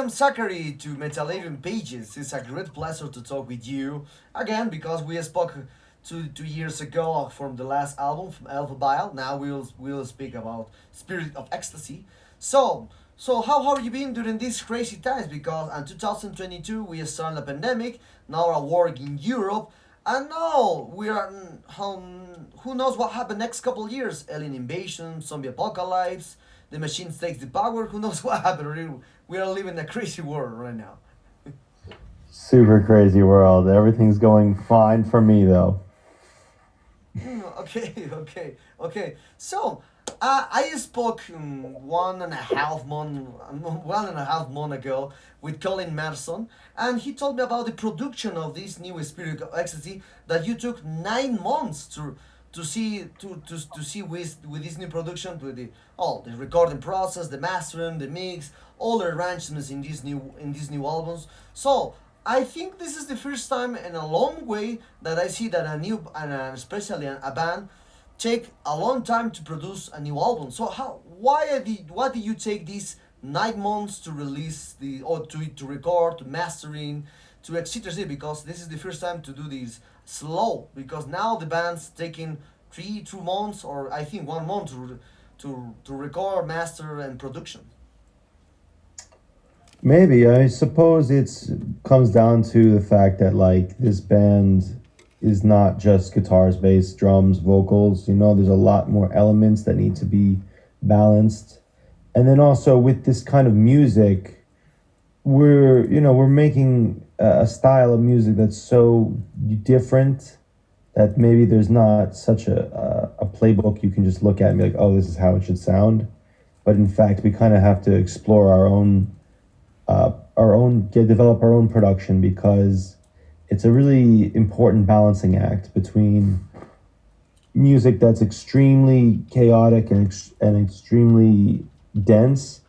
Welcome, Zachary, to Metallium Pages. It's a great pleasure to talk with you again because we spoke 2 years ago from the last album from Alpha Bile. Now we'll speak about Spirit of Ecstasy. So how have you been during these crazy times? Because in 2022 we started a pandemic. Now our war in Europe, and now we are. Who knows what happened next couple years? Alien invasion, zombie apocalypse. The machines takes the power. Who knows what happened? We are living a crazy world right now. Super crazy world. Everything's going fine for me though. Okay, okay. So, I spoke 1.5 month ago with Colin Merson, and he told me about the production of this new Spirit of Ecstasy that you took 9 months to see with this new production, with the recording process, the mastering, the mix, all the arrangements in these new albums. So I think this is the first time in a long way that I see that a new and especially a band take a long time to produce a new album. So why did you take these 9 months to release the or to record, to mastering, to etc. Because this is the first time to do this slow. Because now the band's taking 2 months or I think 1 month to record, master, and production. Maybe I suppose it's comes down to the fact that like this band is not just guitars, bass, drums, vocals. There's a lot more elements that need to be balanced. And then also with this kind of music, we're making a style of music that's so different that maybe there's not such a playbook you can just look at and be like, oh, this is how it should sound. But in fact, we kind of have to explore develop our own production because it's a really important balancing act between music that's extremely chaotic and extremely dense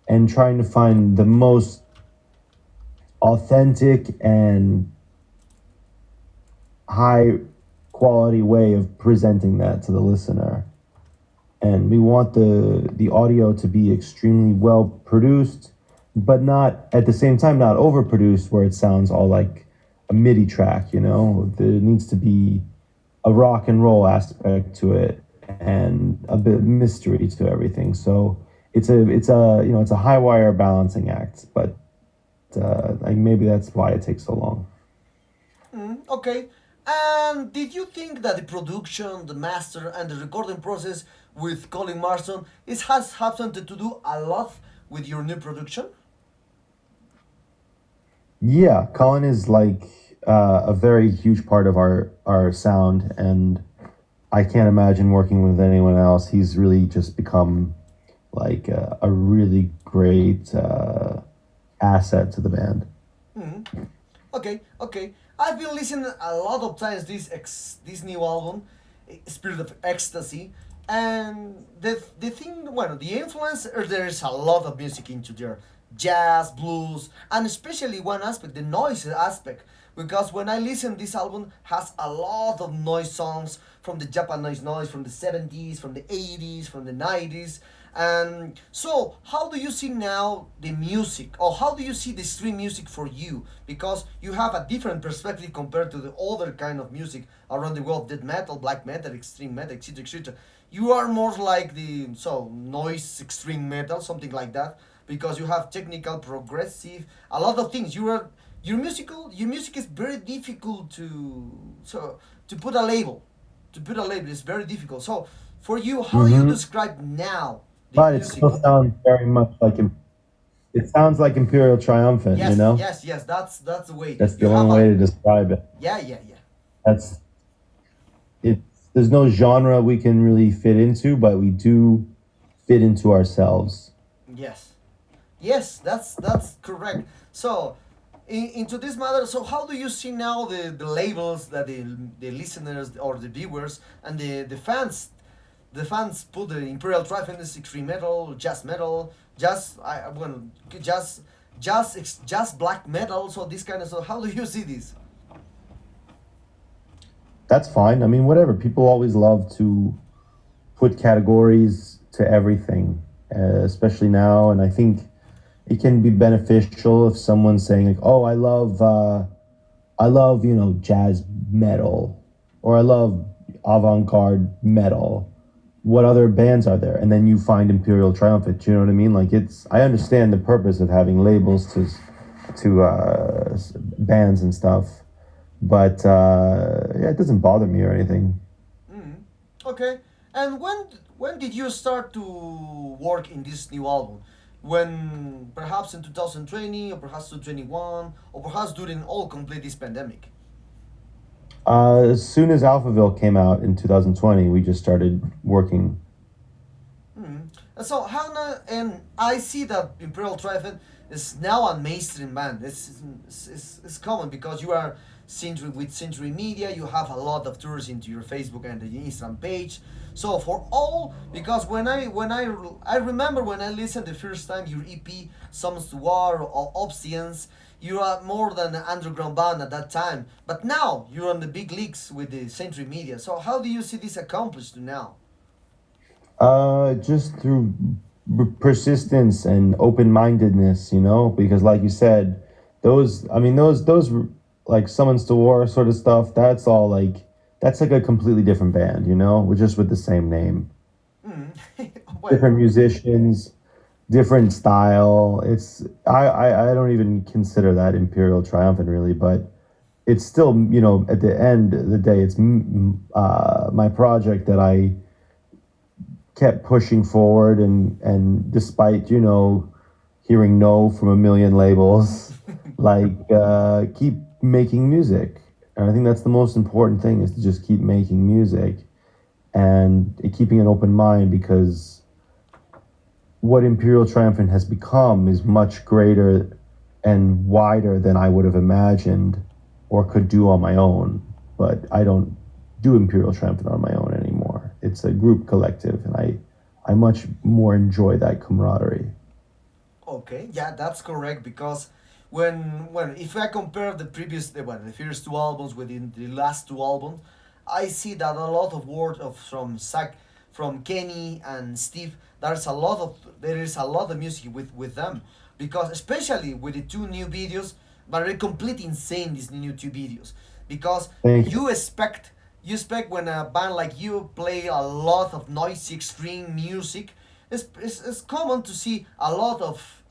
and trying to find the most authentic and high quality way of presenting that to the listener. And we want the audio to be extremely well produced, but not at the same time not overproduced where it sounds all like a MIDI track. There needs to be a rock and roll aspect to it and a bit of mystery to everything. So it's a high wire balancing act, but like maybe that's why it takes so long. Okay. And did you think that the production, the master, and the recording process with Colin Marston has something to do a lot with your new production? Yeah, Colin is like a very huge part of our sound, and I can't imagine working with anyone else. He's really just become like a really great asset to the band. Okay. I've been listening a lot of times this new album, Spirit of Ecstasy, and the thing, well, the influence, there is a lot of music into there, jazz, blues, and especially one aspect, the noise aspect. Because when I listen, this album has a lot of noise songs from the Japanese noise from the 70s, from the 80s, from the 90s. And so, how do you see now the music, or how do you see the stream music for you? Because you have a different perspective compared to the other kind of music around the world, death metal, black metal, extreme metal, etc., etc. You are more like the noise extreme metal, something like that, because you have technical, progressive, a lot of things. Your music is very difficult to put a label. To put a label is very difficult. So for you, how do you Hmm. describe now the But it music? still sounds very much like it sounds like Imperial Triumphant. Yes. That's the way That's the you have only way a. to describe it. Yeah. That's it. There's no genre we can really fit into, but we do fit into ourselves. Yes, yes. That's correct. So, into this matter, so how do you see now the labels that the listeners or the viewers and the fans put the Imperial Triumphant extreme metal, jazz metal, jazz I well jazz jazz black metal, so this kind of stuff. How do you see this? That's fine. I mean, whatever. People always love to put categories to everything, especially now. And I think it can be beneficial if someone's saying like, "Oh, I love, you know, jazz metal, or I love avant-garde metal. What other bands are there?" And then you find Imperial Triumphant. You know what I mean? Like it's. I understand the purpose of having labels to bands and stuff, but yeah, it doesn't bother me or anything. Mm. Okay. And when did you start to work in this new album? When perhaps in 2020 or perhaps 2021 or perhaps during all complete this pandemic? As soon as Alphaville came out in 2020, we just started working. Mm. So how now? And I see that Imperial Triumphant is now a mainstream band. It's common because you are Century with Century Media. You have a lot of tours into your Facebook and the Instagram page. So for all, because I remember when I listened the first time your EP Summons to War or Obsidians, you are more than an underground band at that time. But now you're on the big leagues with the Century Media. So how do you see this accomplished now? Just through persistence and open-mindedness, you know, because like you said, those like summons to war sort of stuff. That's like a completely different band, you know, we're just with the same name, Mm. Well, different musicians, different style. I don't even consider that Imperial Triumphant really, but it's still, you know, at the end of the day, it's my project that I kept pushing forward, and despite, you know, hearing no from a million labels, like keep making music. And I think that's the most important thing, is to just keep making music and keeping an open mind, because what Imperial Triumphant has become is much greater and wider than I would have imagined or could do on my own. But I don't do Imperial Triumphant on my own anymore. It's a group collective, and I much more enjoy that camaraderie. okay, yeah, that's correct because when if I compare the previous the first two albums with the last two albums, I see that a lot of work of from Zach, from Kenny and Steve. There is a lot of music with them because especially with the two new videos, but they're completely insane these new two videos because Thank you. you expect when a band like you play a lot of noisy extreme music, it's common to see a lot of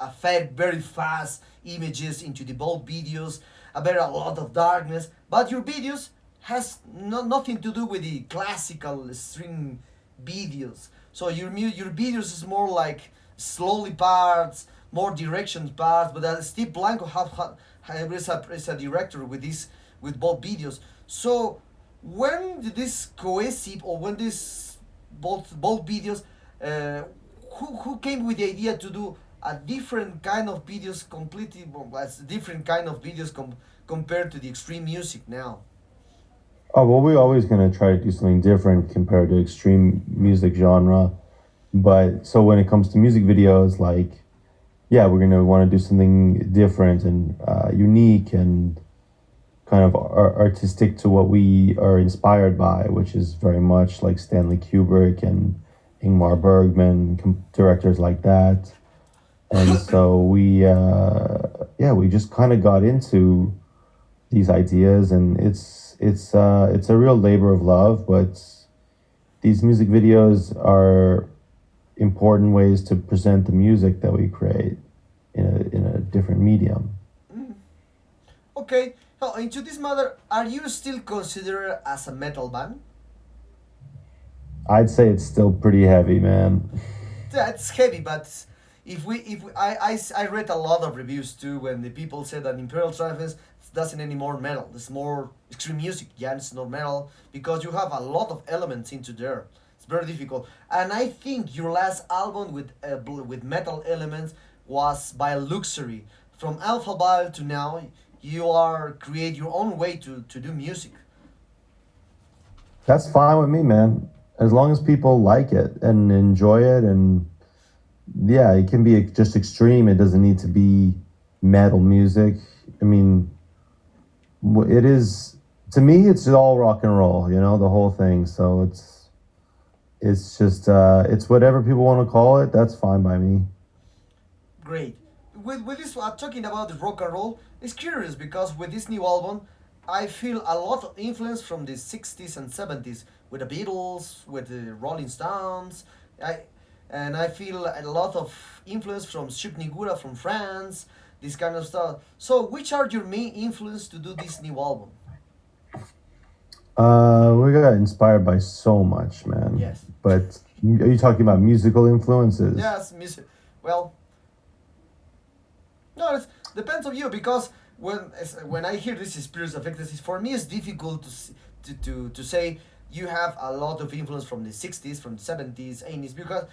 very fast images into the bold videos, a lot of darkness, but your videos has nothing to do with the classical string videos. So your videos is more like slowly parts, more direction parts. But Steve Blanco is a director with both videos. So when did this cohesive or when this both videos, uh, who came with the idea to do a different kind of videos completely, well, as different kind of videos compared to the extreme music now? Oh, well, we're always going to try to do something different compared to extreme music genre. But so when it comes to music videos, like, yeah, we're going to want to do something different and unique and kind of artistic to what we are inspired by, which is very much like Stanley Kubrick and Ingmar Bergman, directors like that. And so yeah, we just kind of got into these ideas, and it's a real labor of love. But these music videos are important ways to present the music that we create in a different medium. Mm. Okay, so into this matter, are you still considered as a metal band? I'd say it's still pretty heavy, man. That's heavy, but I read a lot of reviews too when the people said that Imperial Triumphs doesn't anymore metal. It's more extreme music. Yeah, it's not metal because you have a lot of elements into there. It's very difficult. And I think your last album with metal elements was by Luxury. From Alphabet to now, you are create your own way to do music. That's fine with me, man. As long as people like it and enjoy it, and yeah, it can be just extreme. It doesn't need to be metal music. I mean, it is, to me. It's all rock and roll, you know, the whole thing. So it's just it's whatever people want to call it. That's fine by me. Great. with this talking about the rock and roll, it's curious because with this new album, I feel a lot of influence from the '60s and '70s with the Beatles, with the Rolling Stones. I and I feel a lot of influence from Chuck Nigura from France, this kind of stuff. So, which are your main influence to do this new album? We got inspired by so much, man. Yes. But are you talking about musical influences? Yes, music. Well, no, it depends on you because when I hear this spirits of ecstasy, for me it's difficult to say you have a lot of influence from the '60s, from the '70s, '80s because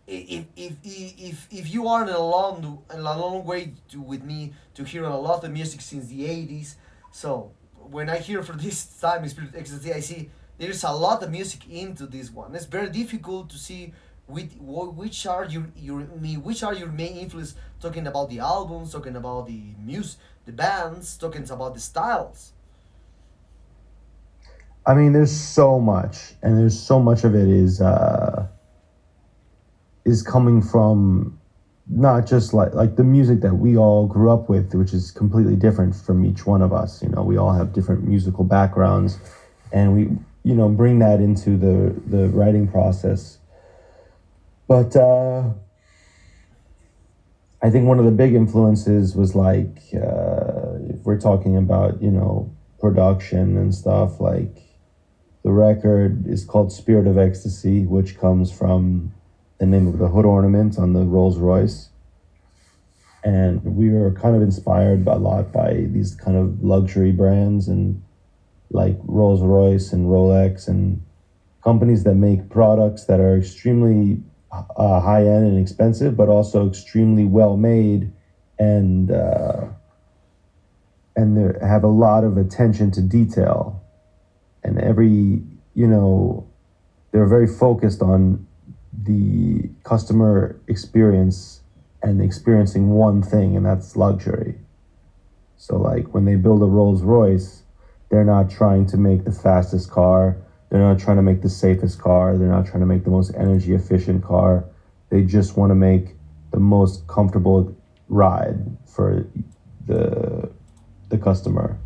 if you are in a long way with me to hear a lot of music since the '80s, so when I hear for this time Spirit Ecstasy, I see there is a lot of music into this one. It's very difficult to see which are which are your main influence. Talking about the albums, talking about the music, the bands, talking about the styles. I mean, there's so much, and there's so much of it is coming from not just like the music that we all grew up with, which is completely different from each one of us. You know, we all have different musical backgrounds, and we bring that into the writing process. But I think one of the big influences was like if we're talking about production and stuff, like the record is called Spirit of Ecstasy, which comes from the name of the hood ornament on the Rolls Royce. And we were kind of inspired a lot by these kind of luxury brands and like Rolls Royce and Rolex and companies that make products that are extremely high end and expensive, but also extremely well made and they have a lot of attention to detail. And they're very focused on the customer experience and experiencing one thing, and that's luxury. So like when they build a Rolls Royce, they're not trying to make the fastest car. They're not trying to make the safest car. They're not trying to make the most energy efficient car. They just want to make the most comfortable ride for the customer.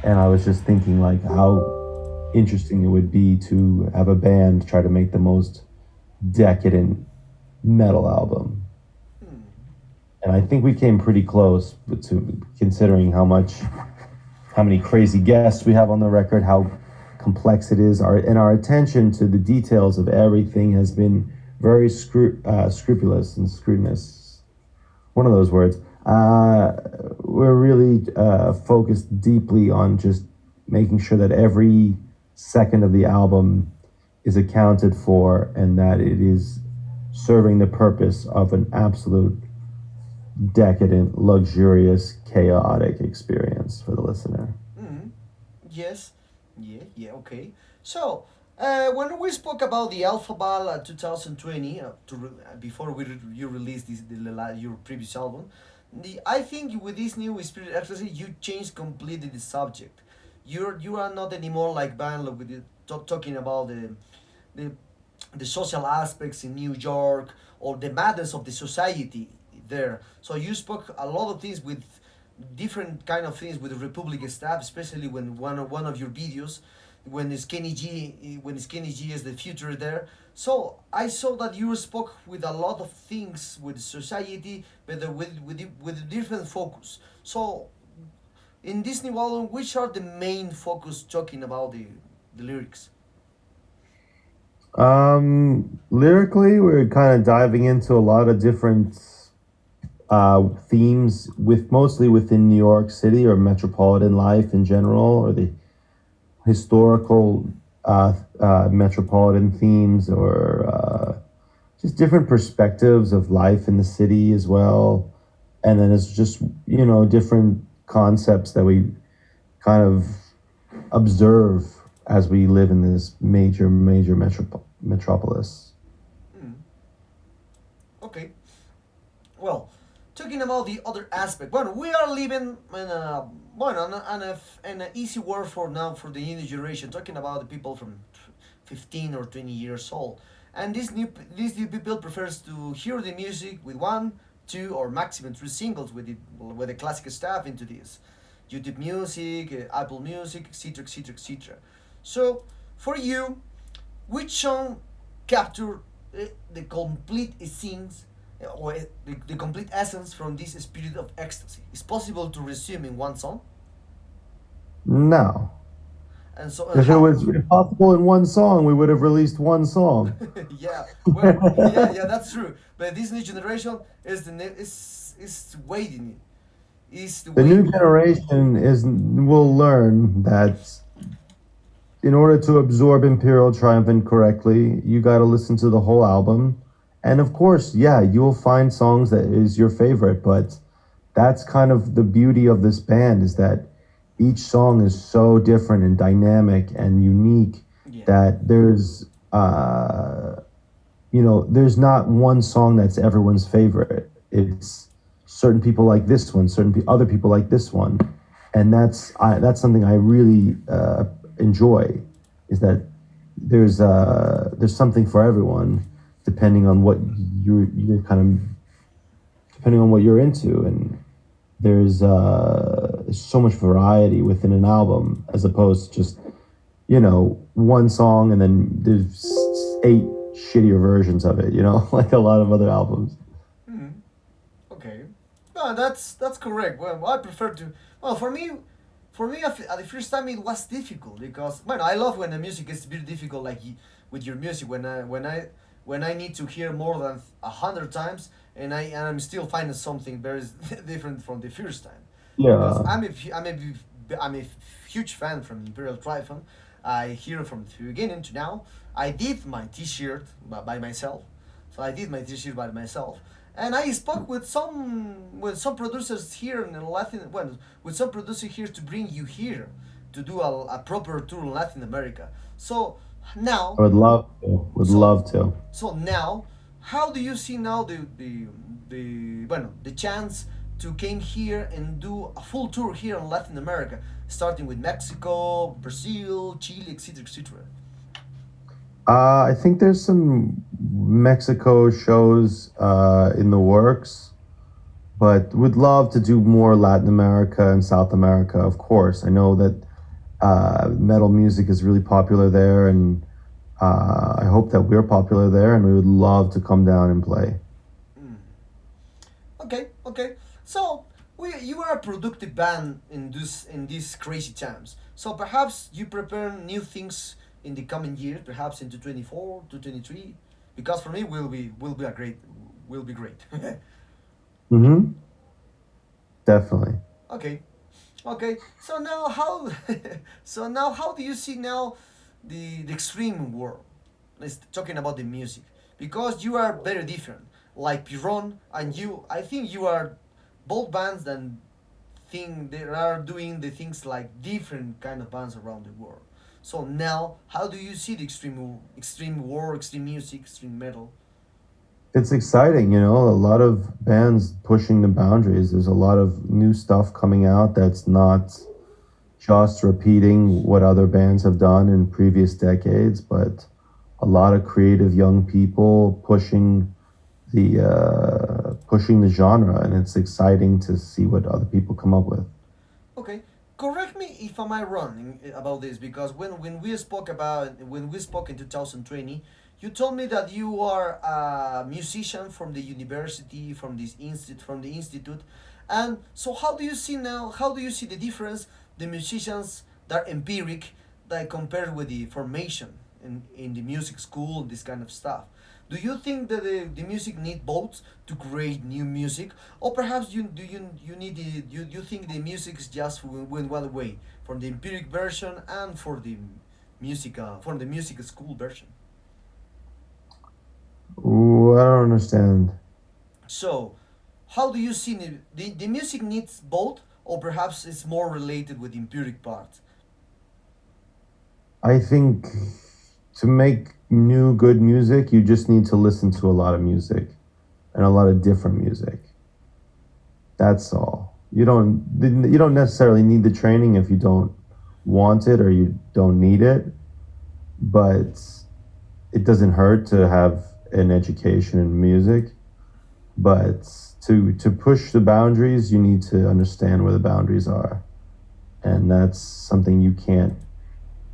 And I was just thinking like how interesting it would be to have a band try to make the most decadent metal album. Hmm. And I think we came pretty close to considering how many crazy guests we have on the record, how complex it is, our attention to the details of everything has been very scrupulous and scrutinous. One of those words. We're really focused deeply on just making sure that every second of the album is accounted for and that it is serving the purpose of an absolute decadent, luxurious, chaotic experience for the listener. Mm-hmm. Yes. Yeah. Okay. So, when we spoke about the Alpha Ball 2020, before you released your previous album, I think with this new Spirit Ecstasy, you changed completely the subject. You are not anymore like band like with talking about the the social aspects in New York or the madness of the society there. So you spoke a lot of things with different kind of things with the Republic staff, especially when one of your videos, when Skinny G is the future there. So I saw that you spoke with a lot of things with society, but with different focus. So in this new album, which are the main focus talking about the lyrics? Lyrically, we're kind of diving into a lot of different themes with mostly within New York City or metropolitan life in general, or the historical metropolitan themes, or just different perspectives of life in the city as well. And then it's just different concepts that we kind of observe as we live in this major metropolis. Hmm. Okay. Well, talking about the other aspect, well, we are living in a well, an easy word for now for the new generation. Talking about the people from 15 or 20 years old, and these new people prefers to hear the music with one two or maximum three singles with the classic stuff into this. YouTube Music, Apple Music, etc., etc., etc. So, for you, which song capture the complete essence or the complete essence from this spirit of ecstasy? Is possible to resume in one song? No. And so, If it how? was possible in one song, we would have released one song. Yeah, well, yeah, that's true. But this new generation is waiting, is The new waiting. generation is will learn that in order to absorb Imperial Triumphant correctly, you got to listen to the whole album. And of course, yeah, you will find songs that is your favorite, but that's kind of the beauty of this band is that each song is so different and dynamic and unique Yeah. that there's not one song that's everyone's favorite. It's certain people like this one, other people like this one, and that's something I really enjoy. Is that there's something for everyone, depending on what you're kind of depending on what you're into, and there's so much variety within an album as opposed to just one song and then there's eight shittier versions of it, like a lot of other albums. Hmm. Okay. No, that's correct. Well, I prefer to. Well, for me, at the first time it was difficult because, well, I love when the music is very difficult, like with your music. When I need to hear more than 100 times, and I'm still finding something very different from the first time, because Yeah, I'm a huge fan from Imperial Triumphant. I hear from the beginning to now. I did my T-shirt by myself, so I did my T-shirt by myself, and I spoke with some producers here in Latin, well, with some producer here to bring you here to do a proper tour in Latin America. So I now, so would love to. now, how do you see now the chance to came here and do a full tour here in Latin America, starting with Mexico, Brazil, Chile, etc., etc. I think there's some Mexico shows in the works, but would love to do more Latin America and South America, of course. I know that metal music is really popular there, and I hope that we're popular there, and we would love to come down and play. Mm. Okay, okay. So you are a productive band in these crazy times. So perhaps you prepare new things in the coming years, perhaps into 24 to 23, because for me will be a great will be great. Mm-hmm. Definitely. Okay, okay. So now how so now how do you see now the extreme world? Let's talking about the music because you are very different. Like Piron and you, I think you are both bands that think they are doing the things like different kind of bands around the world. So now, how do you see the extreme war, extreme music, extreme metal? It's exciting, a lot of bands pushing the boundaries. There's a lot of new stuff coming out that's not just repeating what other bands have done in previous decades, but a lot of creative young people pushing the genre, and it's exciting to see what other people come up with. Okay, correct me if am I wrong about this because when we spoke in 2020, you told me that you are a musician from the university, from the institute, and so how do you see now? How do you see the difference? The musicians that are empiric, that compared with the formation in the music school, this kind of stuff. Do you think that the music need both to create new music, or perhaps you need you think the music is just went one way from the empiric version and for the music school version? Ooh, I don't understand. So, how do you see the music needs both, or perhaps it's more related with the empiric part? I think to make new good music, you just need to listen to a lot of music and a lot of different music. That's all. You don't necessarily need the training if you don't want it or you don't need it, but it doesn't hurt to have an education in music. But to push the boundaries, you need to understand where the boundaries are, and that's something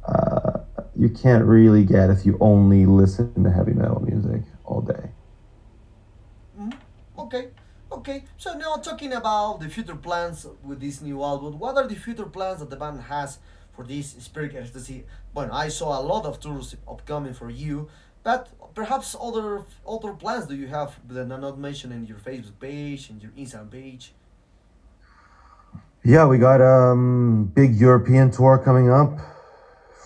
uh, you can't really get if you only listen to heavy metal music all day. Mhm. Okay, okay. So now talking about the future plans with this new album, what are the future plans that the band has for this Spirit Ecstasy? Well, I saw a lot of tours upcoming for you, but perhaps other plans do you have that are not mentioned in your Facebook page and your Instagram page? Yeah, we got big European tour coming up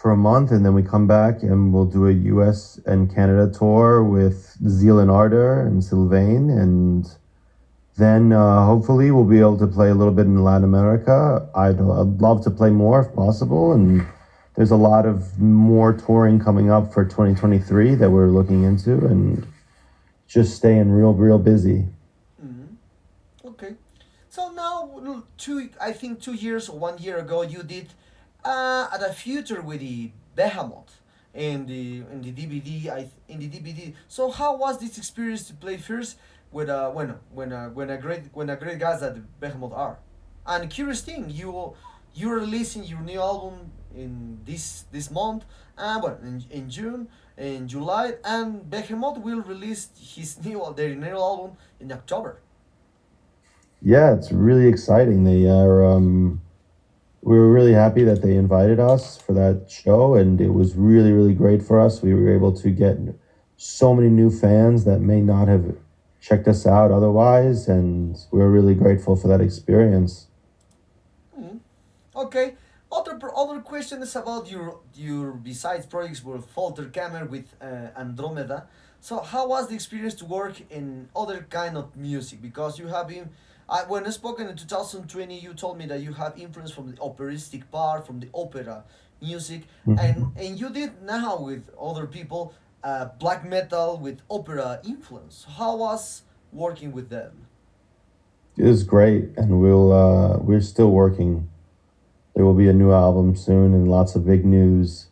for a month, and then we come back and we'll do a U.S. and Canada tour with Zeal and Ardor and Sylvain, and then hopefully we'll be able to play a little bit in Latin America. I'd love to play more if possible, and there's a lot of more touring coming up for 2023 that we're looking into, and just staying real busy. Mhm. Okay. So now, I think 2 years or 1 year ago, you did at a future with the Behemoth in the DVD. In the DVD. So how was this experience to play first with when a great guys that the Behemoth are? And curious thing, you're releasing your new album in this month, and in June, in July, and Behemoth will release their new album in October. Yeah, it's really exciting. We were really happy that they invited us for that show, and it was really great for us. We were able to get so many new fans that may not have checked us out otherwise, and we were really grateful for that experience. Mhm. Okay. Other question is about your besides projects with Falter Camera with Andromeda. So how was the experience to work in other kind of music? Because you have been, when I spoke in 2020, you told me that you have influence from the operistic part, from the opera music, Mhm. and you did now with other people black metal with opera influence. How was working with them? It was great, and we're still working. There will be a new album soon, and lots of big news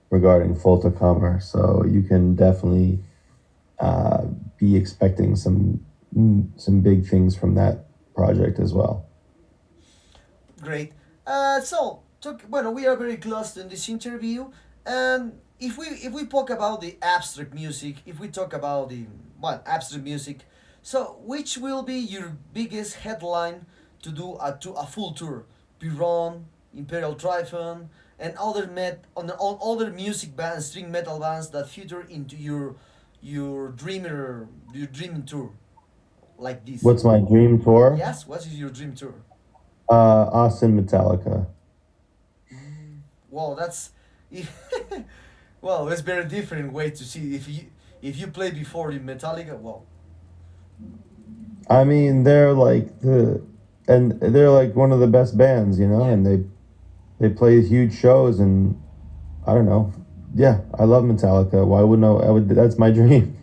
regarding Folter Kammer. So you can definitely uh, be expecting some big things from that project as well. Great. Well, we are very close in this interview, and if we talk about the abstract music, if we talk about the abstract music, so which will be your biggest headline to do a full tour? Piron, Imperial Triumphant, and on other music bands, string metal bands that feature into your dreaming tour like this. What's my dream tour? Yes, what is your dream tour? Austin Metallica. Well, that's well, it's very different way to see if you play before in Metallica. Well, I mean, they're like one of the best bands, yeah. and they play huge shows, and I don't know. Yeah, I love Metallica. Why wouldn't I? That's my dream.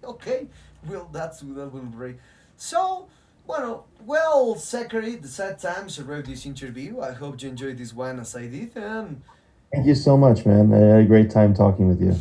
Okay, well, that will be great. So, well, Zachary, the sad times around this interview. I hope you enjoyed this one as I did, and Thank you so much, man. I had a great time talking with you.